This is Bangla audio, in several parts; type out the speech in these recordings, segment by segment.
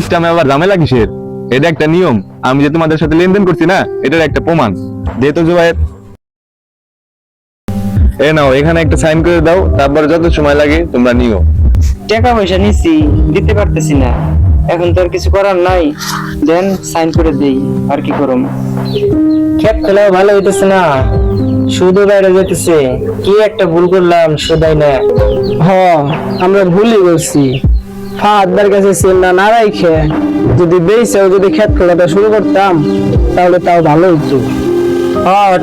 ইসলামে আবার ঝামেলা কিসের? এটা একটা নিয়ম। আমি যে তোমাদের সাথে লেনদেন করছি না, এটার একটা প্রমাণ। যেহেতু জুবাইর, এ নাও, এখানে একটা সাইন করে দাও, তারপর যত সময় লাগে তোমরা নিও। টাকা পয়সা নিছি, দিতে পারতেছি না, এখন তো আর কিছু করার নাই, দেন সাইন করে দেই, আর কি করুম। খেত খেলাও ভালো হইতেছে না, সুদও বাইরে যেতেছে, কি একটা ভুল করলাম, সুদাই না। আমরা ভুলই করছি, ফাদার কাছে সেলটা না রাইখে যদি বেইছেও যদি খেত খেলাটা শুরু করতাম তাহলে তাও ভালো হইতো।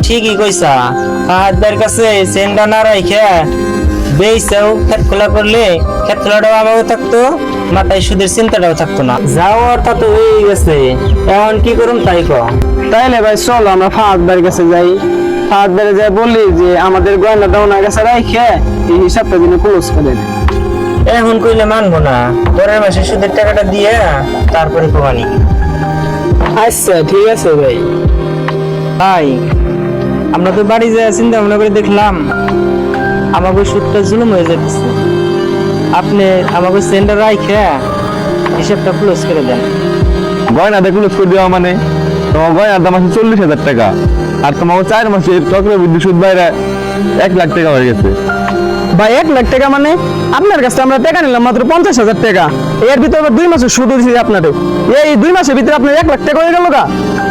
ঠিকই কইছা, ফাদার কাছে সেলটা না রাইখে বেইছেও খেত খোলা করলে খেত খোলাটাও আমারও থাকতো, মাথায় সুদের চিন্তাটাও থাকতো না। যাওয়ার তা তো হয়ে গেছে, এখন কি করুম তাই কও। তাইলে ভাই চলো আমরা ফাদার কাছে যাই, ফাদারে যাই বলি যে আমাদের গয়নাটা ওনার কাছে রাইখে এই হিসাবটা দিনে ক্লোজ করে দেন। এখন কইলে মানবো না, পরের মাসে সুদের টাকাটা দিয়ে তারপরে কমানি। আচ্ছা ঠিক আছে ভাই। ভাই আমরা তো বাড়ি যায় চিন্তা ভাবনা করে দেখলাম আমাকে সুদটা জুলুম হয়ে যাচ্ছে, আপনি আমাকে সেন্টার রাইখে হিসাবটা ক্লোজ করে দেন। গয়নাটা ক্লোজ করে দেওয়া মানে? তোমার গয়নার দাম আছে 40,000 টাকা, আর তোমার 4 মাসের চক্রবৃদ্ধি সুদ বাইরে 1 লাখ টাকা হয়ে গেছে। ভাই 1 লাখ টাকা মানে? আপনার কাছে আমরা টাকা নিলাম মাত্র 50,000 টাকা, এর ভিতরে 2 মাসের সুদ দিয়েছি আপনাদের, এই 2 মাসের ভিতরে আপনার 1 লাখ টাকা হয়ে গেল গা।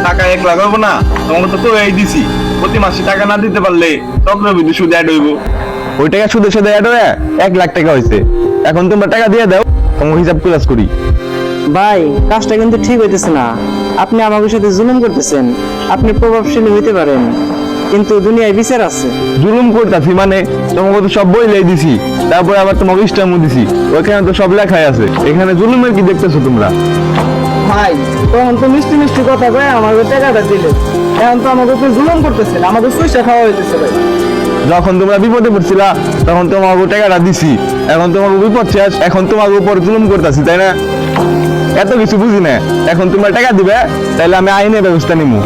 টাকা 1 লাখ হবো না? তোমাকে তো এই দিছি, প্রতি মাসে টাকা না দিতে পারলে চক্রবৃদ্ধি সুদ অ্যাড হইব। ওই টাকা সুদের সাথে অ্যাড হয়ে 1 লাখ টাকা হয়েছে। এখন তোমরা টাকা দিয়ে দাও, তোমার হিসাব ক্লাস করি। ভাই কাজটা কিন্তু ঠিক হইতেছে না, আপনি আমাদের সাথে জুলুম করতেছেন। আপনি প্রভাবশালী হইতে পারেন, কিন্তু দুনিয়ায় বিচার আছে। জুলুম করতেছি মানে? তোমাকে তো সব বই লাই দিছি, তারপরে আবার তোমাকে ইস্টামও দিছি, ওইখানে তো সব লেখাই আছে। এখানে জুলুমের কি দেখতেছো তোমরা? ভাই তখন তো মিষ্টি মিষ্টি কথা কয়ে আমাকে টাকাটা দিলে, এখন তো আমাকে উপর জুলুম করতেছেন, আমাদের পয়সা খাওয়া হইতেছে। ভাই যখন তোমরা বিপদে পড়ছিলা তখন তোমাকে টাকাটা দিছি, এখন তোমাকে বিপদ শেষ, এখন তোমাকে উপর জুলুম করতেছি, তাই না? এত কিছু বুঝি না। এখন তোমরা টাকা দিবে, তাহলে আমি আইনের ব্যবস্থা নিবো।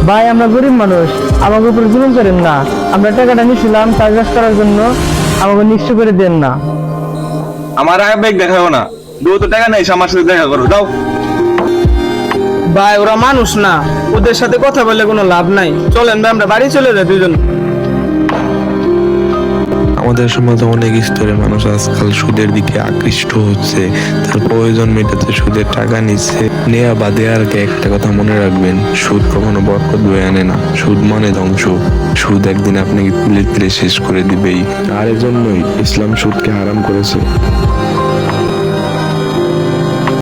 ভাই আমরা গরিব মানুষ, আমাকে উপর জুলুম করেন না, আমরা টাকাটা নিছিলাম চাষবাস করার জন্য, আমাকে নিশ্চয় করে দেন না। আমার আবেগ দেখাবো না, দুটো টাকা নেই, আমার সাথে দেখা করো, যাও। ভাই ওরা মানুষ না, ওদের সাথে কথা বললে কোনো লাভ নাই, চলেন ভাই আমরা বাড়ি চলে যাই দুজন। আমাদের সমাজে অনেক স্তরের মানুষ আজকাল সুদের দিকে আকৃষ্ট হচ্ছে, তার প্রয়োজন মেটাতে সুদের টাকা নিচ্ছে। নেয়া বা দেওয়ার আগে একটা কথা মনে রাখবেন, সুদ কখনো বরকত বয়ে আনে না, সুদ মানে ধ্বংস। সুদ একদিন আপনাকে তুলে তুলে শেষ করে দিবেই। আর এজন্যই ইসলাম সুদকে হারাম করেছে।